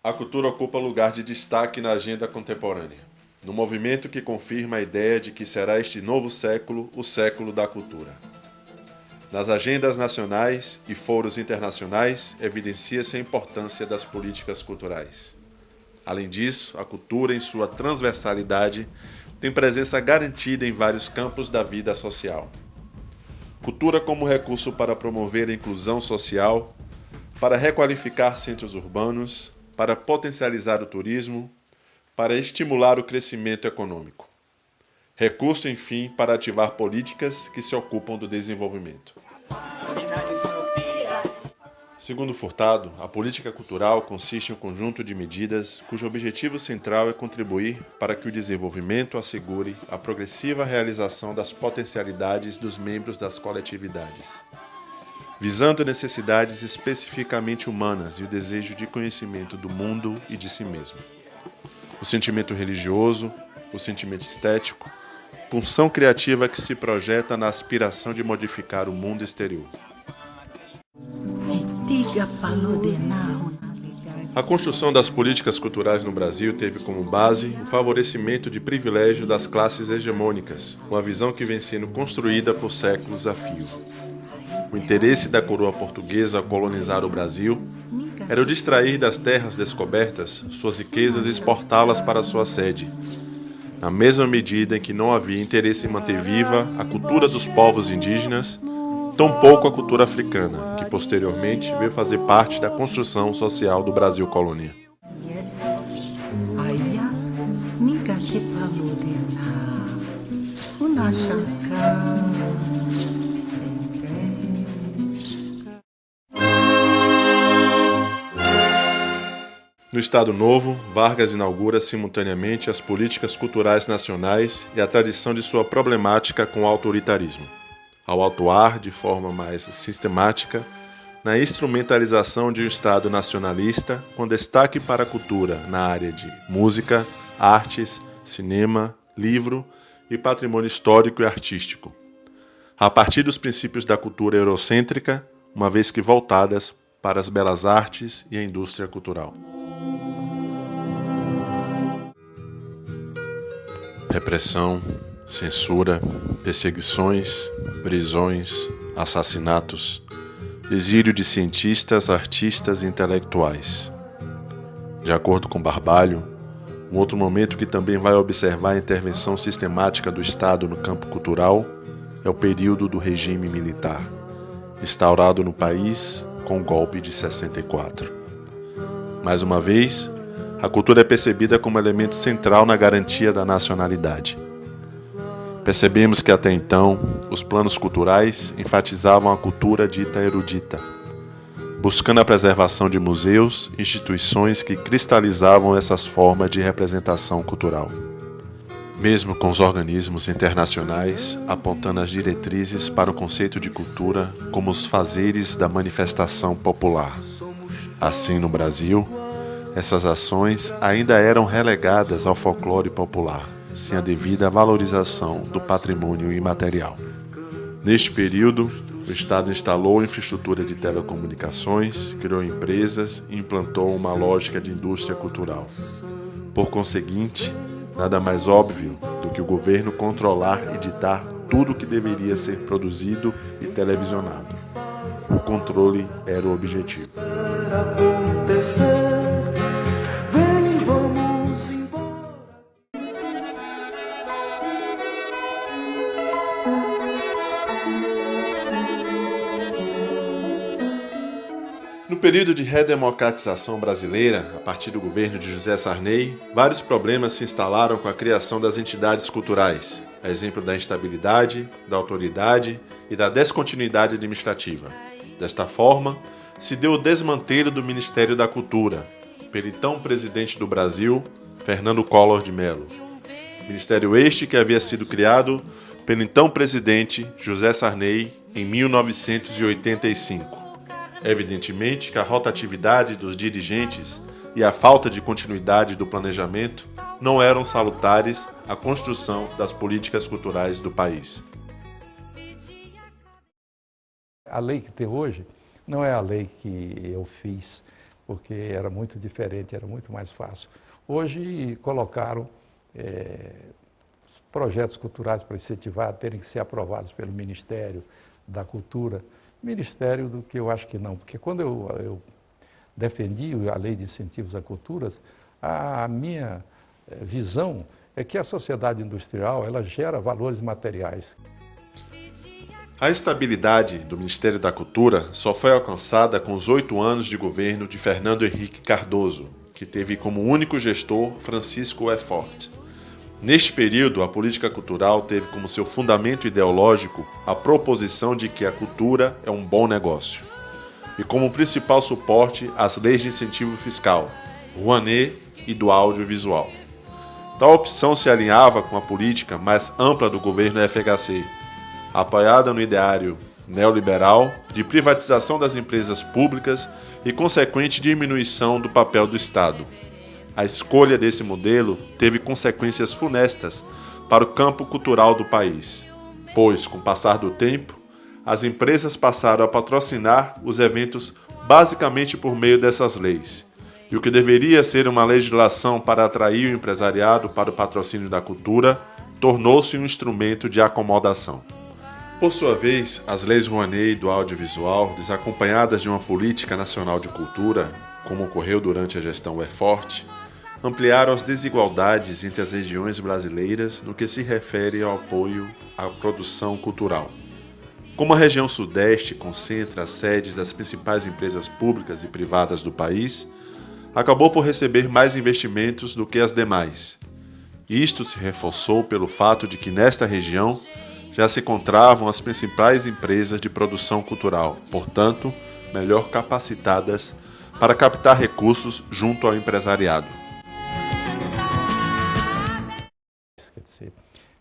A cultura ocupa lugar de destaque na agenda contemporânea, no movimento que confirma a ideia de que será este novo século o século da cultura. Nas agendas nacionais e foros internacionais, evidencia-se a importância das políticas culturais. Além disso, a cultura, em sua transversalidade, tem presença garantida em vários campos da vida social. Cultura como recurso para promover a inclusão social, para requalificar centros urbanos, para potencializar o turismo, para estimular o crescimento econômico. Recurso, enfim, para ativar políticas que se ocupam do desenvolvimento. Segundo Furtado, a política cultural consiste em um conjunto de medidas cujo objetivo central é contribuir para que o desenvolvimento assegure a progressiva realização das potencialidades dos membros das coletividades, visando necessidades especificamente humanas e o desejo de conhecimento do mundo e de si mesmo. O sentimento religioso, o sentimento estético, pulsão criativa que se projeta na aspiração de modificar o mundo exterior. A construção das políticas culturais no Brasil teve como base o favorecimento de privilégio das classes hegemônicas, uma visão que vem sendo construída por séculos a fio. O interesse da coroa portuguesa ao colonizar o Brasil era o de extrair das terras descobertas suas riquezas e exportá-las para sua sede, na mesma medida em que não havia interesse em manter viva a cultura dos povos indígenas, tampouco a cultura africana, que posteriormente veio fazer parte da construção social do Brasil colônia. No Estado Novo, Vargas inaugura simultaneamente as políticas culturais nacionais e a tradição de sua problemática com o autoritarismo, ao atuar de forma mais sistemática na instrumentalização de um Estado nacionalista com destaque para a cultura na área de música, artes, cinema, livro e patrimônio histórico e artístico, a partir dos princípios da cultura eurocêntrica, uma vez que voltadas para as belas artes e a indústria cultural. Repressão, censura, perseguições, prisões, assassinatos, exílio de cientistas, artistas e intelectuais. De acordo com Barbalho, um outro momento que também vai observar a intervenção sistemática do Estado no campo cultural é o período do regime militar, instaurado no país com o golpe de 64. Mais uma vez, a cultura é percebida como elemento central na garantia da nacionalidade. Percebemos que até então, os planos culturais enfatizavam a cultura dita erudita, buscando a preservação de museus e instituições que cristalizavam essas formas de representação cultural. Mesmo com os organismos internacionais apontando as diretrizes para o conceito de cultura como os fazeres da manifestação popular. Assim, no Brasil, essas ações ainda eram relegadas ao folclore popular, sem a devida valorização do patrimônio imaterial. Neste período, o Estado instalou infraestrutura de telecomunicações, criou empresas e implantou uma lógica de indústria cultural. Por conseguinte, nada mais óbvio do que o governo controlar e ditar tudo o que deveria ser produzido e televisionado. O controle era o objetivo. No período de redemocratização brasileira, a partir do governo de José Sarney, vários problemas se instalaram com a criação das entidades culturais, a exemplo da instabilidade, da autoridade e da descontinuidade administrativa. Desta forma, se deu o desmantelo do Ministério da Cultura, pelo então presidente do Brasil, Fernando Collor de Mello. Ministério este que havia sido criado pelo então presidente José Sarney em 1985. Evidentemente que a rotatividade dos dirigentes e a falta de continuidade do planejamento não eram salutares à construção das políticas culturais do país. A lei que tem hoje não é a lei que eu fiz porque era muito diferente, era muito mais fácil. Hoje colocaram projetos culturais para incentivar, terem que ser aprovados pelo Ministério da Cultura. Ministério do que eu acho que não, porque quando eu defendi a lei de incentivos à cultura, a minha visão é que a sociedade industrial ela gera valores materiais. A estabilidade do Ministério da Cultura só foi alcançada com os 8 anos de governo de Fernando Henrique Cardoso, que teve como único gestor Francisco Efort. Neste período, a política cultural teve como seu fundamento ideológico a proposição de que a cultura é um bom negócio, e como principal suporte as leis de incentivo fiscal, Rouanet e do audiovisual. Tal opção se alinhava com a política mais ampla do governo FHC, apoiada no ideário neoliberal de privatização das empresas públicas e consequente diminuição do papel do Estado. A escolha desse modelo teve consequências funestas para o campo cultural do país, pois, com o passar do tempo, as empresas passaram a patrocinar os eventos basicamente por meio dessas leis, e o que deveria ser uma legislação para atrair o empresariado para o patrocínio da cultura tornou-se um instrumento de acomodação. Por sua vez, as leis Rouanet e do audiovisual, desacompanhadas de uma política nacional de cultura, como ocorreu durante a gestão Efort, ampliaram as desigualdades entre as regiões brasileiras no que se refere ao apoio à produção cultural. Como a região Sudeste concentra as sedes das principais empresas públicas e privadas do país, acabou por receber mais investimentos do que as demais. Isto se reforçou pelo fato de que nesta região já se encontravam as principais empresas de produção cultural, portanto, melhor capacitadas para captar recursos junto ao empresariado.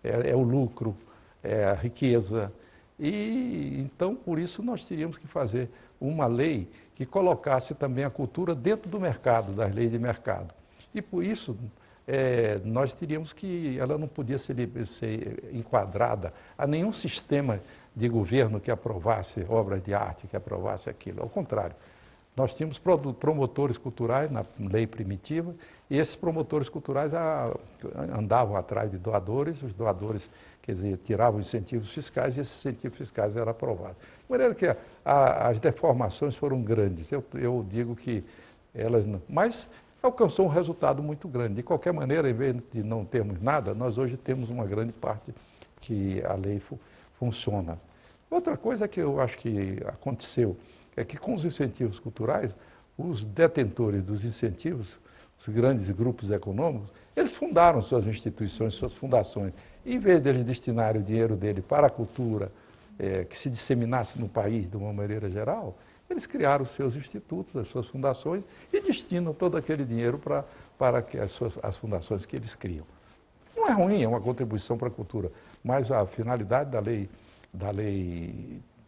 É o lucro, é a riqueza. E então, por isso, nós teríamos que fazer uma lei que colocasse também a cultura dentro do mercado, das leis de mercado. E por isso, nós teríamos que, ela não podia ser enquadrada a nenhum sistema de governo que aprovasse obras de arte, que aprovasse aquilo. Ao contrário, nós tínhamos promotores culturais na lei primitiva, e esses promotores culturais andavam atrás de doadores, os doadores, quer dizer, tiravam incentivos fiscais e esses incentivos fiscais eram aprovados. De maneira que as deformações foram grandes, eu digo que elas não, mas alcançou um resultado muito grande. De qualquer maneira, em vez de não termos nada, nós hoje temos uma grande parte que a lei funciona. Outra coisa que eu acho que aconteceu é que com os incentivos culturais, os detentores dos incentivos, os grandes grupos econômicos, eles fundaram suas instituições, suas fundações. Em vez deles destinarem o dinheiro dele para a cultura, que se disseminasse no país de uma maneira geral, eles criaram os seus institutos, as suas fundações e destinam todo aquele dinheiro para as fundações que eles criam. Não é ruim, é uma contribuição para a cultura, mas a finalidade da lei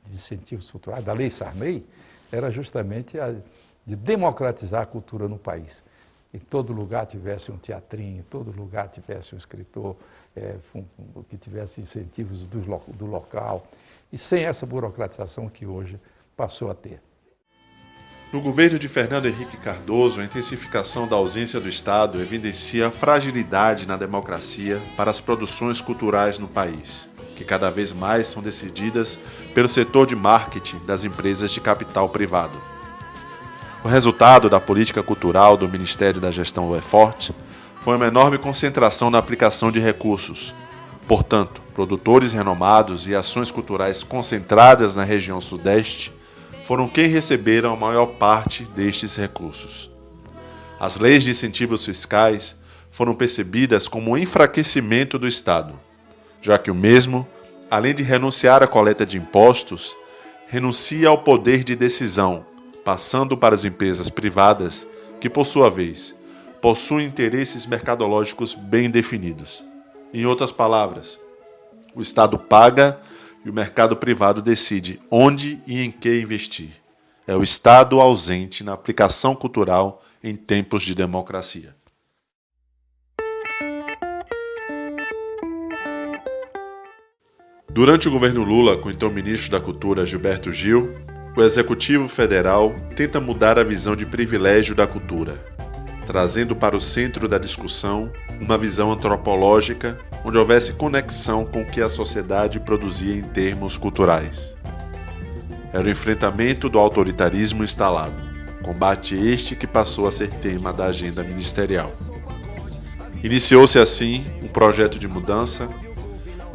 de incentivos culturais, da Lei Sarney, era justamente a de democratizar a cultura no país. Em todo lugar tivesse um teatrinho, em todo lugar tivesse um escritor, que tivesse incentivos do local, e sem essa burocratização que hoje passou a ter. No governo de Fernando Henrique Cardoso, a intensificação da ausência do Estado evidencia a fragilidade na democracia para as produções culturais no país, que cada vez mais são decididas pelo setor de marketing das empresas de capital privado. O resultado da política cultural do Ministério da Gestão Efort foi uma enorme concentração na aplicação de recursos. Portanto, produtores renomados e ações culturais concentradas na região Sudeste foram quem receberam a maior parte destes recursos. As leis de incentivos fiscais foram percebidas como um enfraquecimento do Estado, já que o mesmo, além de renunciar à coleta de impostos, renuncia ao poder de decisão, passando para as empresas privadas, que, por sua vez, possuem interesses mercadológicos bem definidos. Em outras palavras, o Estado paga e o mercado privado decide onde e em que investir. É o Estado ausente na aplicação cultural em tempos de democracia. Durante o governo Lula, com o então ministro da Cultura Gilberto Gil, o Executivo Federal tenta mudar a visão de privilégio da cultura, trazendo para o centro da discussão uma visão antropológica onde houvesse conexão com o que a sociedade produzia em termos culturais. Era o enfrentamento do autoritarismo instalado, combate este que passou a ser tema da agenda ministerial. Iniciou-se assim um projeto de mudança,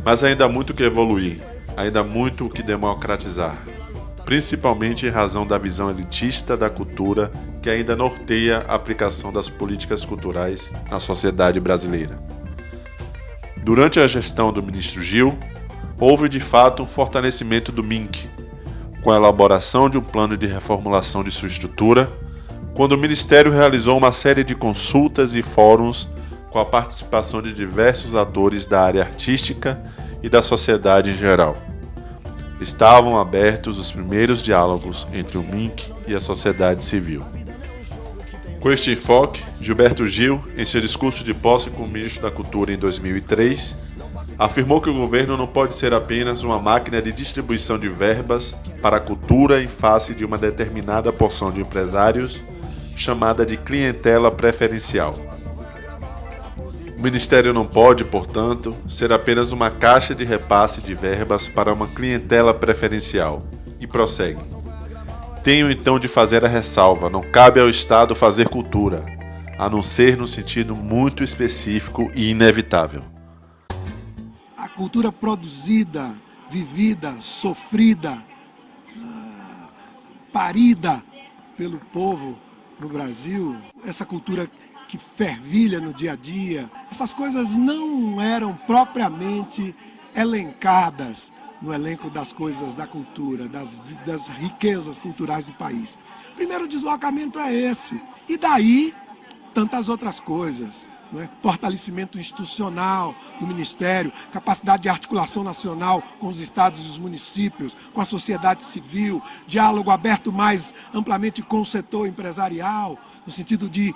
mas ainda há muito que evoluir, ainda há muito o que democratizar, principalmente em razão da visão elitista da cultura que ainda norteia a aplicação das políticas culturais na sociedade brasileira. Durante a gestão do ministro Gil, houve de fato um fortalecimento do MINC, com a elaboração de um plano de reformulação de sua estrutura, quando o Ministério realizou uma série de consultas e fóruns com a participação de diversos atores da área artística e da sociedade em geral. Estavam abertos os primeiros diálogos entre o MINC e a sociedade civil. Com este enfoque, Gilberto Gil, em seu discurso de posse como ministro da Cultura em 2003, afirmou que o governo não pode ser apenas uma máquina de distribuição de verbas para a cultura em face de uma determinada porção de empresários, chamada de clientela preferencial. O Ministério não pode, portanto, ser apenas uma caixa de repasse de verbas para uma clientela preferencial. E prossegue. Tenho então de fazer a ressalva, não cabe ao Estado fazer cultura, a não ser no sentido muito específico e inevitável. A cultura produzida, vivida, sofrida, parida pelo povo no Brasil, essa cultura que fervilha no dia a dia, essas coisas não eram propriamente elencadas no elenco das coisas da cultura, das riquezas culturais do país. O primeiro deslocamento é esse. E daí, tantas outras coisas. Não é? Fortalecimento institucional do Ministério, capacidade de articulação nacional com os estados e os municípios, com a sociedade civil, diálogo aberto mais amplamente com o setor empresarial, no sentido de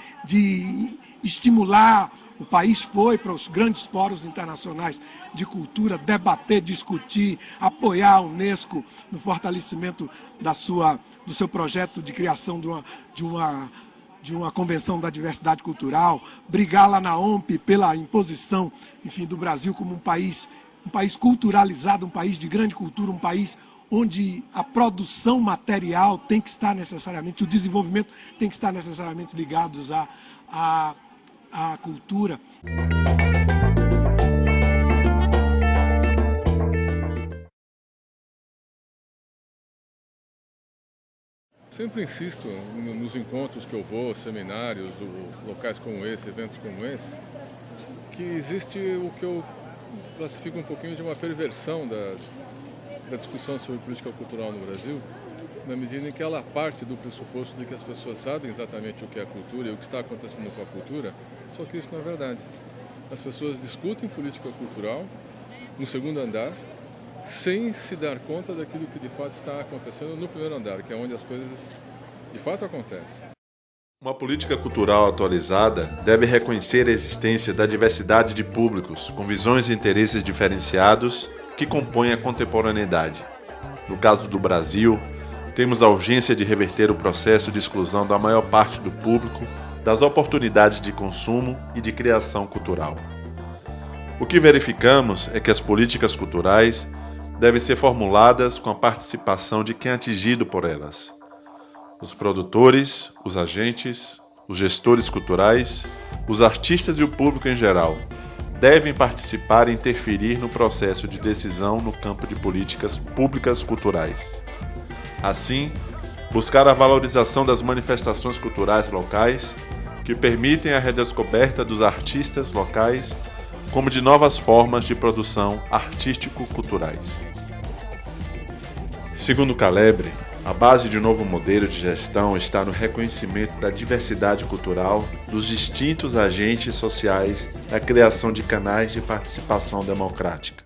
estimular. O país foi para os grandes fóruns internacionais de cultura, debater, discutir, apoiar a Unesco no fortalecimento do seu projeto de criação de uma convenção da diversidade cultural, brigar lá na OMP pela imposição, enfim, do Brasil como um país culturalizado, um país de grande cultura, um país onde a produção material tem que estar necessariamente, o desenvolvimento tem que estar necessariamente ligados à cultura. Sempre insisto nos encontros que eu vou, seminários, locais como esse, eventos como esse, que existe o que eu classifico um pouquinho de uma perversão da discussão sobre política cultural no Brasil, na medida em que ela parte do pressuposto de que as pessoas sabem exatamente o que é a cultura e o que está acontecendo com a cultura, só que isso não é verdade. As pessoas discutem política cultural no segundo andar, sem se dar conta daquilo que de fato está acontecendo no primeiro andar, que é onde as coisas de fato acontecem. Uma política cultural atualizada deve reconhecer a existência da diversidade de públicos com visões e interesses diferenciados que compõem a contemporaneidade. No caso do Brasil, temos a urgência de reverter o processo de exclusão da maior parte do público das oportunidades de consumo e de criação cultural. O que verificamos é que as políticas culturais devem ser formuladas com a participação de quem é atingido por elas. Os produtores, os agentes, os gestores culturais, os artistas e o público em geral devem participar e interferir no processo de decisão no campo de políticas públicas culturais. Assim, buscar a valorização das manifestações culturais locais que permitem a redescoberta dos artistas locais como de novas formas de produção artístico-culturais. Segundo Calebre, a base de um novo modelo de gestão está no reconhecimento da diversidade cultural dos distintos agentes sociais na criação de canais de participação democrática.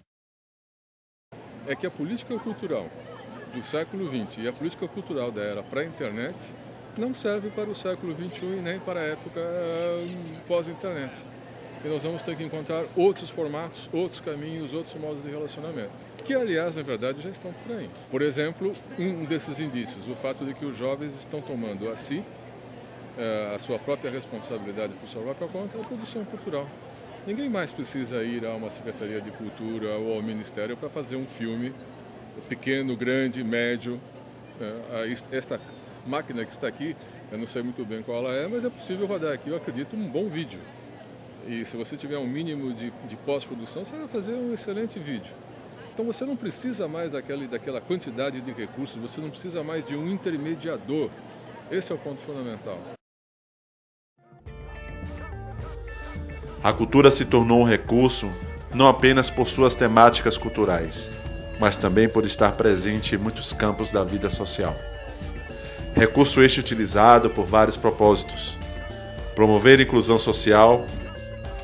É que a política cultural do século XX e a política cultural da era pré-internet não serve para o século XXI e nem para a época pós-internet. e nós vamos ter que encontrar outros formatos, outros caminhos, outros modos de relacionamento, que, aliás, na verdade, já estão por aí. Por exemplo, um desses indícios, o fato de que os jovens estão tomando a si a sua própria responsabilidade por sua própria conta é a produção cultural. Ninguém mais precisa ir a uma Secretaria de Cultura ou ao Ministério para fazer um filme pequeno, grande, médio. Esta máquina que está aqui, eu não sei muito bem qual ela é, mas é possível rodar aqui, eu acredito, um bom vídeo. E se você tiver um mínimo de pós-produção, você vai fazer um excelente vídeo. Então você não precisa mais daquela quantidade de recursos, você não precisa mais de um intermediador. Esse é o ponto fundamental. A cultura se tornou um recurso não apenas por suas temáticas culturais, mas também por estar presente em muitos campos da vida social. Recurso este utilizado por vários propósitos: promover a inclusão social,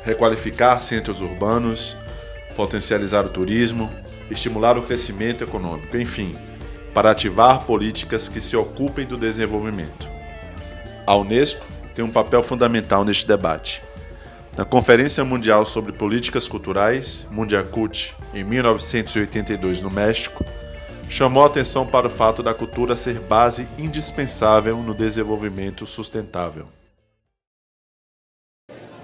requalificar centros urbanos, potencializar o turismo, estimular o crescimento econômico, enfim, para ativar políticas que se ocupem do desenvolvimento. A Unesco tem um papel fundamental neste debate. Na Conferência Mundial sobre Políticas Culturais, Mundiacult, em 1982 no México, chamou a atenção para o fato da cultura ser base indispensável no desenvolvimento sustentável.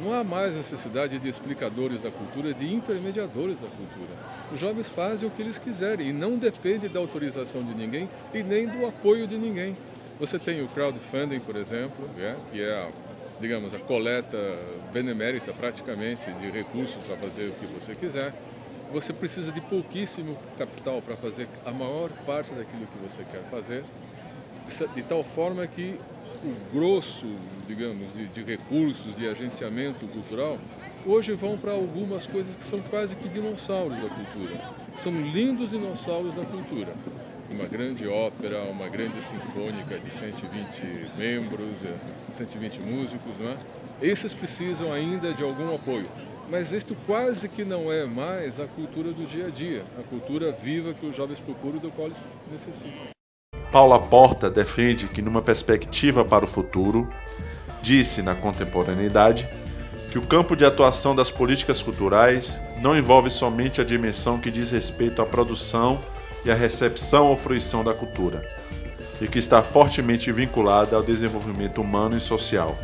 Não há mais necessidade de explicadores da cultura, de intermediadores da cultura. Os jovens fazem o que eles quiserem e não depende da autorização de ninguém e nem do apoio de ninguém. Você tem o crowdfunding, por exemplo, que é a coleta benemérita praticamente de recursos para fazer o que você quiser. Você precisa de pouquíssimo capital para fazer a maior parte daquilo que você quer fazer, de tal forma que o grosso, de recursos, de agenciamento cultural, hoje vão para algumas coisas que são quase que dinossauros da cultura. São lindos dinossauros da cultura. Uma grande ópera, uma grande sinfônica de 120 membros, 120 músicos, não é? Esses precisam ainda de algum apoio. Mas isto quase que não é mais a cultura do dia a dia, a cultura viva que os jovens procuram, do qual eles necessitam. Paula Porta defende que, numa perspectiva para o futuro, disse na contemporaneidade que o campo de atuação das políticas culturais não envolve somente a dimensão que diz respeito à produção e à recepção ou fruição da cultura, e que está fortemente vinculada ao desenvolvimento humano e social,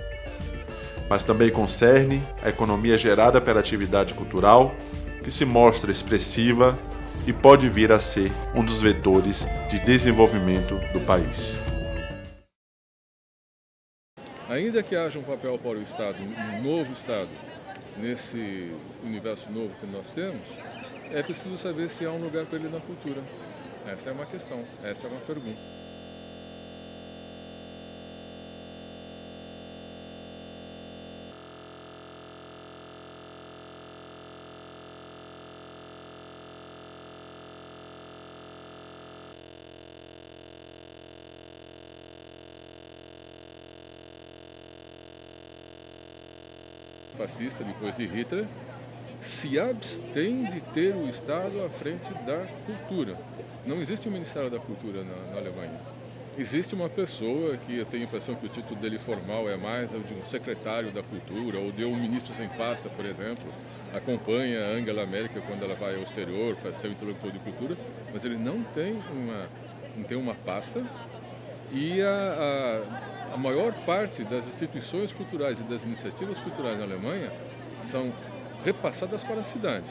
mas também concerne a economia gerada pela atividade cultural, que se mostra expressiva e pode vir a ser um dos vetores de desenvolvimento do país. Ainda que haja um papel para o Estado, um novo Estado, nesse universo novo que nós temos, é preciso saber se há um lugar para ele na cultura. Essa é uma questão, essa é uma pergunta. Fascista, depois de Hitler, se abstém de ter o Estado à frente da cultura. Não existe um Ministério da Cultura na Alemanha. Existe uma pessoa que eu tenho a impressão que o título dele formal é mais o de um secretário da cultura ou de um ministro sem pasta, por exemplo. Acompanha a Angela Merkel quando ela vai ao exterior para ser o interlocutor de cultura, mas ele não tem uma pasta e a maior parte das instituições culturais e das iniciativas culturais na Alemanha são repassadas para a cidade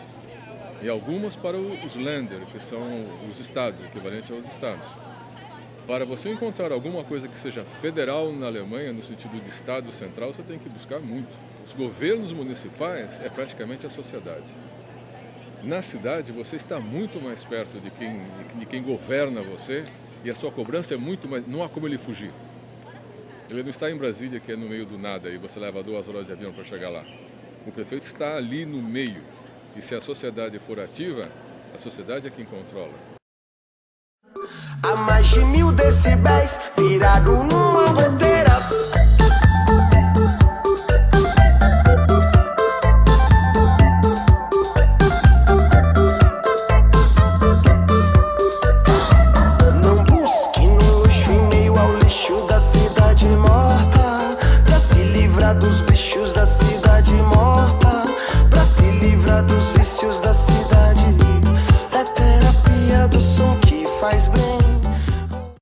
e algumas para os Länder, que são os estados, equivalente aos estados. Para você encontrar alguma coisa que seja federal na Alemanha, no sentido de estado central, você tem que buscar muito. Os governos municipais é praticamente a sociedade. Na cidade, você está muito mais perto de quem governa você e a sua cobrança é muito mais... Não há como ele fugir. Ele não está em Brasília, que é no meio do nada, e você leva 2 horas de avião para chegar lá. O prefeito está ali no meio. E se a sociedade for ativa, a sociedade é quem controla. A mais de 1000 decibéis, virado numa goteira. Não busque no luxo em meio ao lixo da cidade morta, pra se livrar dos bichos da cidade morta. faz bem.